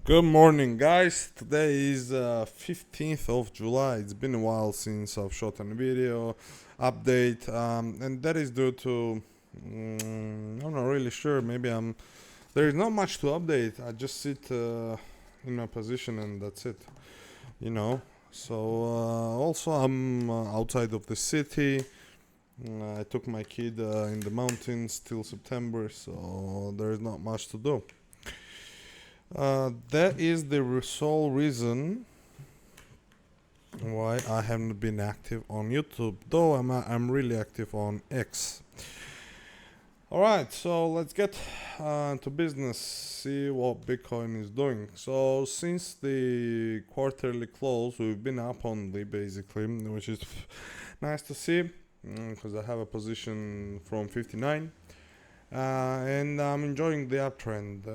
Good morning, guys. Today is 15th of July. It's been a while since I've shot a video update, and that is due to I'm not really sure. Maybe there is not much to update. I just sit in my position and that's it. You know. So also I'm outside of the city. I took my kid in the mountains till September, so there is not much to do. That is the sole reason why I haven't been active on YouTube, though I'm really active on X. All right, so let's get to business. See what Bitcoin is doing. So since the quarterly close, we've been up only basically, which is nice to see because I have a position from 59, and I'm enjoying the uptrend.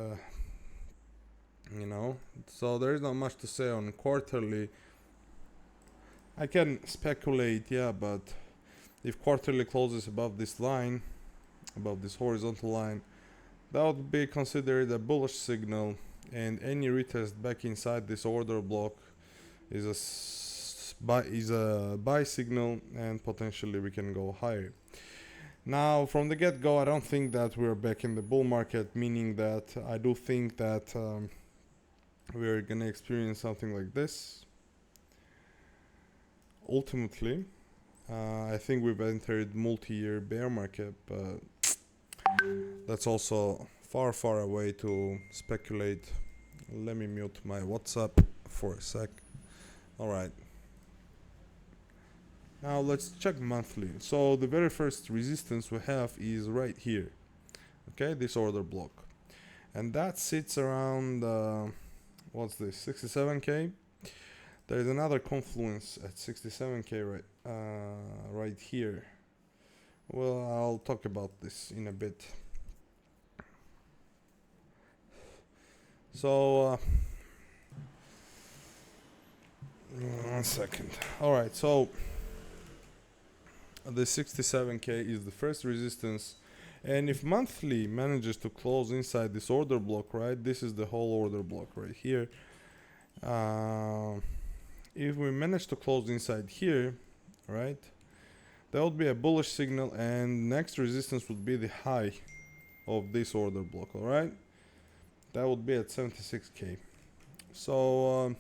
So there is not much to say on quarterly. I can speculate, yeah, but if quarterly closes above this line, above this horizontal line, that would be considered a bullish signal, and any retest back inside this order block is a buy signal, and potentially we can go higher. Now, from the get-go, I don't think that we're back in the bull market, meaning that I do think that we're gonna experience something like this. Ultimately, I think we've entered multi-year bear market, but that's also far away to speculate. Let me mute my WhatsApp for a sec. Alright. Now let's check monthly. So the very first resistance we have is right here. Okay, this order block. And that sits around what's this, 67k. There's another confluence at 67k right here. Well, I'll talk about this in a bit. So 1 second. All right, so the 67k is the first resistance, and if monthly manages to close inside this order block, right, this is the whole order block right here. If we manage to close inside here, right, that would be a bullish signal, and next resistance would be the high of this order block. All right, that would be at 76k. So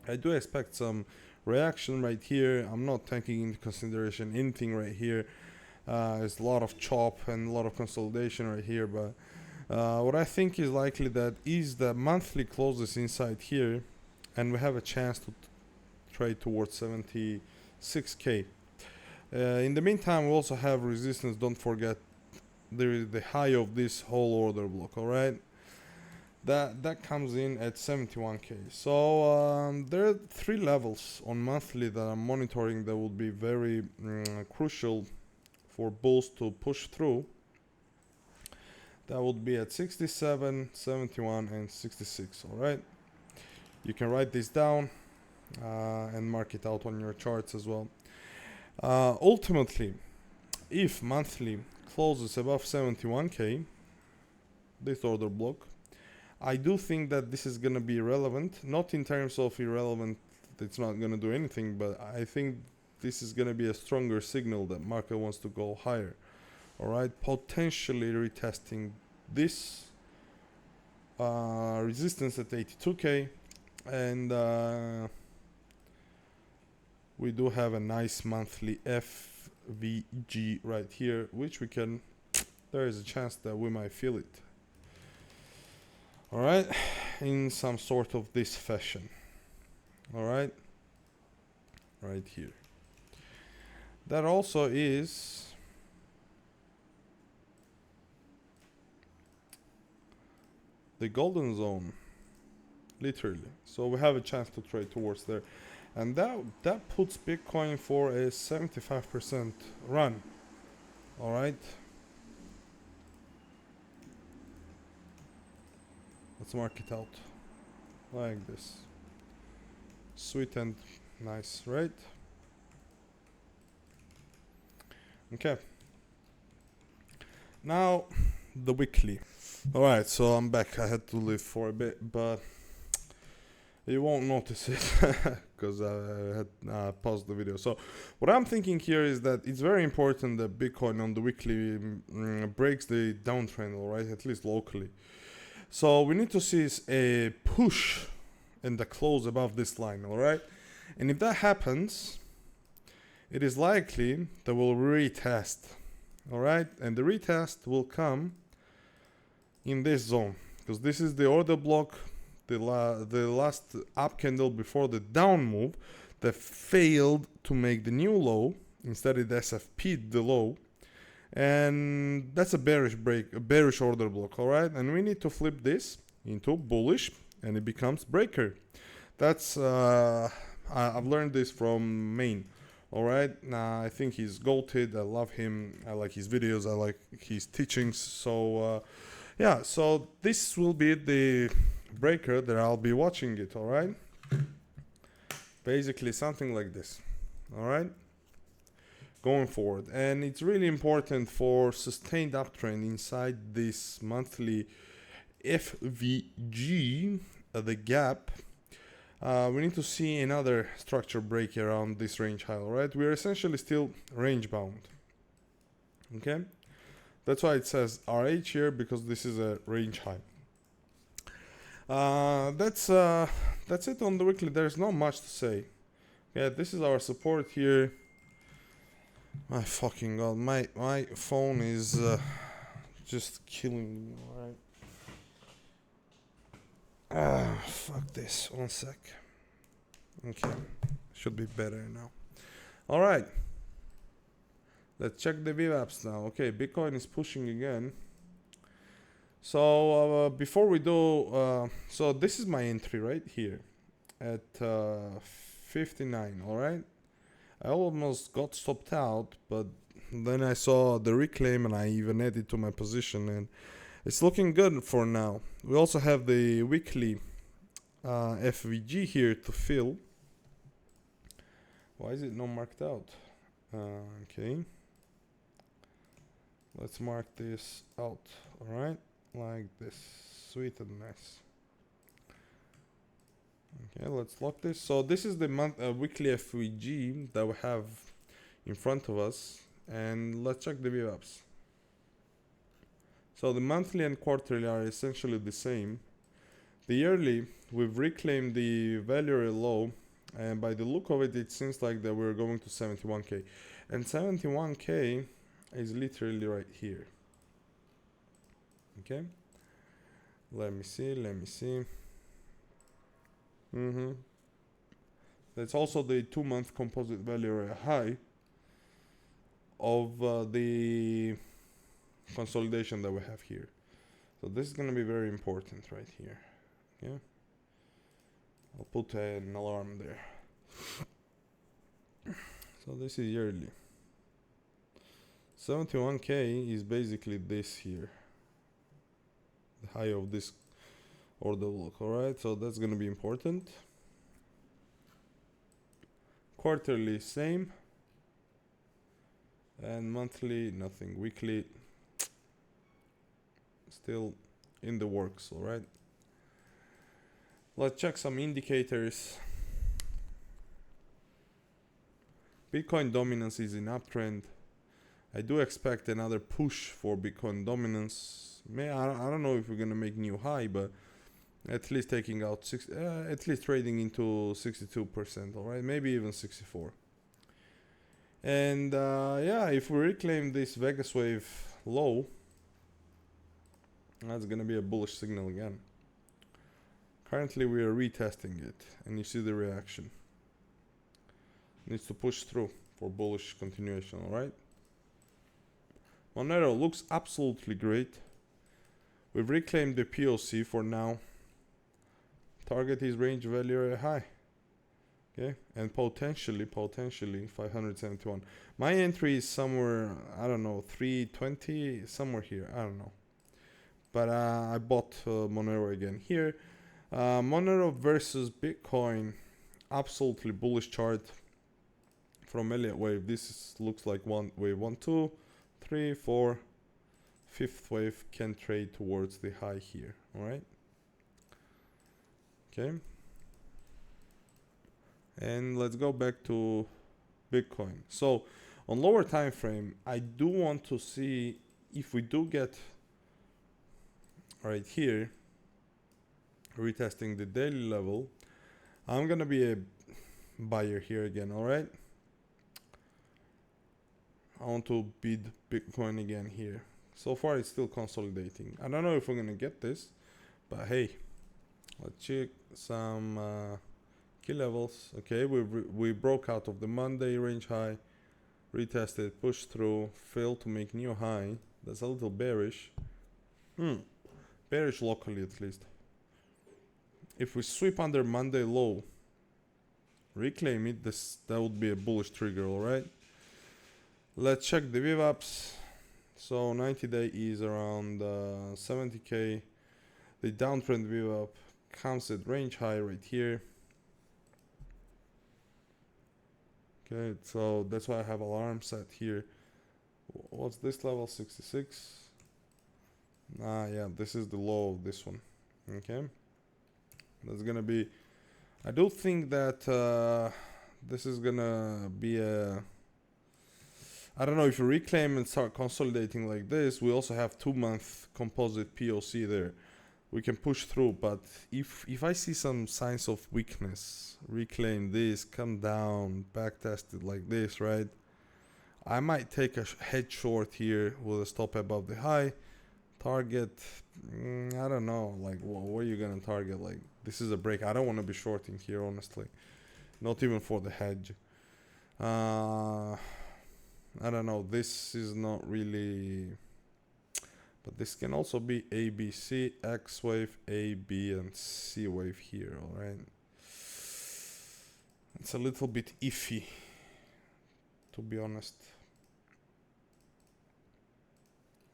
I do expect some reaction right here. I'm not taking into consideration anything right here. There's a lot of chop and a lot of consolidation right here, but what I think is likely that is the monthly closes inside here, and we have a chance to trade towards 76k. In the meantime, we also have resistance. Don't forget, there is the high of this whole order block. All right, that comes in at 71k. So there are 3 levels on monthly that I'm monitoring that will be very crucial for bulls to push through. That would be at 67, 71, and 66. All right, you can write this down and mark it out on your charts as well. Ultimately, if monthly closes above 71k, this order block, I do think that this is gonna be irrelevant. Not in terms of irrelevant, it's not gonna do anything, but I think this is gonna be a stronger signal that market wants to go higher. All right, potentially retesting this resistance at 82k, and we do have a nice monthly FVG right here, which there is a chance that we might feel it. All right, in some sort of this fashion. All right, right here. That also is the golden zone, literally. So we have a chance to trade towards there, and that puts Bitcoin for a 75% run. All right, let's mark it out like this. Sweet and nice, right? Okay, now the weekly. Alright, so I'm back. I had to leave for a bit, but You won't notice it because I had paused the video. So what I'm thinking here is that it's very important that Bitcoin on the weekly breaks the downtrend, all right, at least locally. So we need to see a push and the close above this line, all right? And if that happens, it is likely that we'll retest, all right? And the retest will come in this zone because this is the order block, the last up candle before the down move that failed to make the new low. Instead it SFP'd the low, and that's a bearish break, a bearish order block, all right? And we need to flip this into bullish and it becomes breaker. That's I've learned this from Main, all right? I think he's goated. I love him. I like his videos. I like his teachings. So yeah, so this will be the breaker that I'll be watching it, all right? Basically something like this, all right? Going forward. And it's really important for sustained uptrend inside this monthly FVG, the gap. We need to see another structure break around this range high, all right? We're essentially still range bound, okay? That's why it says RH here, because this is a range high. That's it on the weekly. There's not much to say. Yeah, this is our support here. My fucking god, my phone is just killing me, alright? Fuck this. 1 sec. Okay, should be better now. Alright, let's check the VWAPs now. Okay, Bitcoin is pushing again. So before we do, so this is my entry right here at 59, alright? I almost got stopped out, but then I saw the reclaim and I even added to my position, and it's looking good for now. We also have the weekly FVG here to fill. Why is it not marked out? Okay, let's mark this out, alright, like this, sweet and nice. Okay, let's lock this. So this is the weekly FVG that we have in front of us, and let's check the VWAPs. So the monthly and quarterly are essentially the same. The yearly, we've reclaimed the value low, and by the look of it, it seems like that we're going to 71k, and 71k is literally right here. Okay, let me see. That's also the 2-month composite value high of the consolidation that we have here. So this is going to be very important right here. Okay, I'll put an alarm there. So this is yearly. 71k is basically this here, the high of this order block, alright? So that's gonna be important. Quarterly same, and monthly nothing. Weekly still in the works, alright? Let's check some indicators. Bitcoin dominance is in uptrend. I do expect another push for Bitcoin dominance. I don't know if we're gonna make new high, but at least taking out at least trading into 62%, all right, maybe even 64. And yeah, if we reclaim this Vegas wave low, that's gonna be a bullish signal again. Currently we are retesting it, and you see the reaction. Needs to push through for bullish continuation, all right? Monero looks absolutely great. We've reclaimed the POC for now. Target is range value area high. Okay, and potentially 571. My entry is somewhere, I don't know, 320, somewhere here, I don't know. But I bought Monero again here. Monero versus Bitcoin, absolutely bullish chart from Elliott wave. This looks like wave 1, 2, 3, 4. Fifth wave can trade towards the high here, all right? Okay, And let's go back to Bitcoin. So on lower time frame, I do want to see if we do get right here retesting the daily level. I'm gonna be a buyer here again. All right, I want to bid Bitcoin again here. So far it's still consolidating. I don't know if we're gonna get this, but hey, let's check some key levels. Okay, we broke out of the Monday range high, retested, pushed through, failed to make new high. That's a little bearish. Bearish locally at least. If we sweep under Monday low, reclaim it, that would be a bullish trigger. All right, let's check the VWAPs. So 90-day is around 70k. The downtrend VWAP comes at range high right here. Okay, so that's why I have alarm set here. What's this level? 66. Yeah, this is the low of this one. Okay, that's gonna be, I do think that this is gonna be a, I don't know, if you reclaim and start consolidating like this, we also have 2-month composite POC there. We can push through, but if I see some signs of weakness, reclaim this, come down, back test it like this, right? I might take a head short here with a stop above the high. Target, I don't know, like what are you gonna target? Like, this is a break. I don't want to be shorting here, honestly, not even for the hedge. I don't know, this is not really, but this can also be A, B, C, X wave, A, B, and C wave here, alright? It's a little bit iffy, to be honest.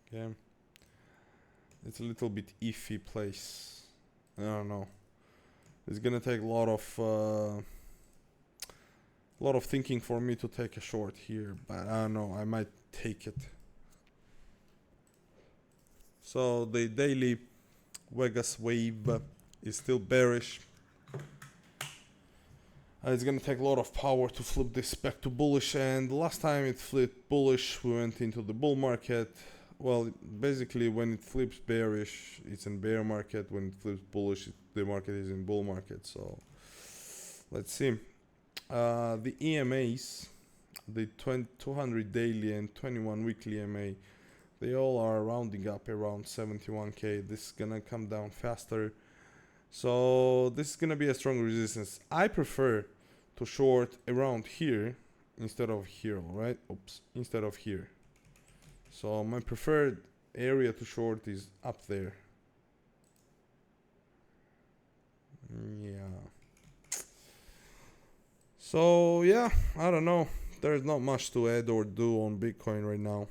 Okay. It's a little bit iffy place. I don't know. It's gonna take a lot of thinking for me to take a short here, but I don't know, I might take it. So the daily Vegas wave is still bearish. It's gonna take a lot of power to flip this back to bullish, and the last time it flipped bullish, we went into the bull market. Well, basically when it flips bearish, it's in bear market. When it flips bullish, the market is in bull market. So let's see. The EMAs, the 200 daily and 21 weekly EMA, they all are rounding up around 71k. This is gonna come down faster. So this is gonna be a strong resistance. I prefer to short around here instead of here, alright? Oops, instead of here. So my preferred area to short is up there. Yeah. So yeah, I don't know. There's not much to add or do on Bitcoin right now.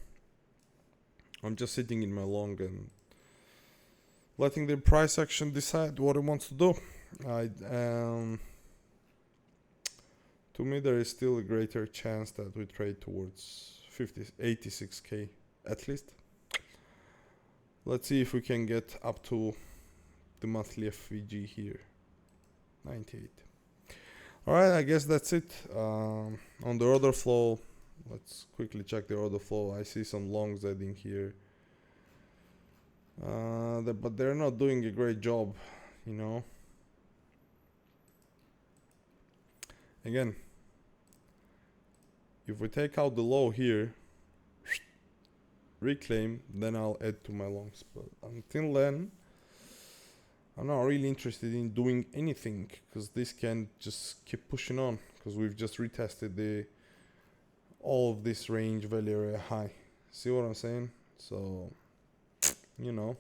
I'm just sitting in my long and letting the price action decide what it wants to do. To me, there is still a greater chance that we trade towards 86k at least. Let's see if we can get up to the monthly FVG here, 98. Alright, I guess that's it. On the order flow, let's quickly check the order flow. I see some longs adding here. But they're not doing a great job, you know. Again, if we take out the low here, reclaim, then I'll add to my longs. But until then, I'm not really interested in doing anything, because this can just keep pushing on, because we've just retested all of this range value area high. See what I'm saying? So, you know,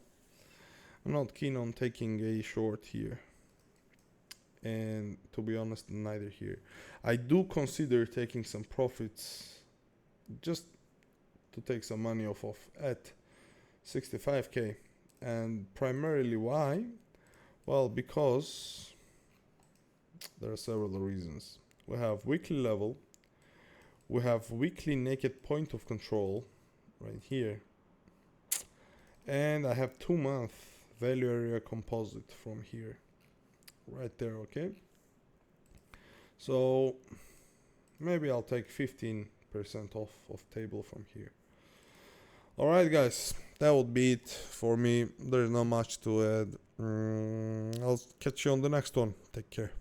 I'm not keen on taking a short here, and to be honest, neither here. I do consider taking some profits just to take some money off of at 65k, and primarily why? Well, because there are several reasons. We have weekly level, we have weekly naked point of control right here, and I have 2-month value area composite from here, right there. Okay, So maybe I'll take 15% off of table from here. Alright guys, that would be it for me. There's not much to add. I'll catch you on the next one. Take care.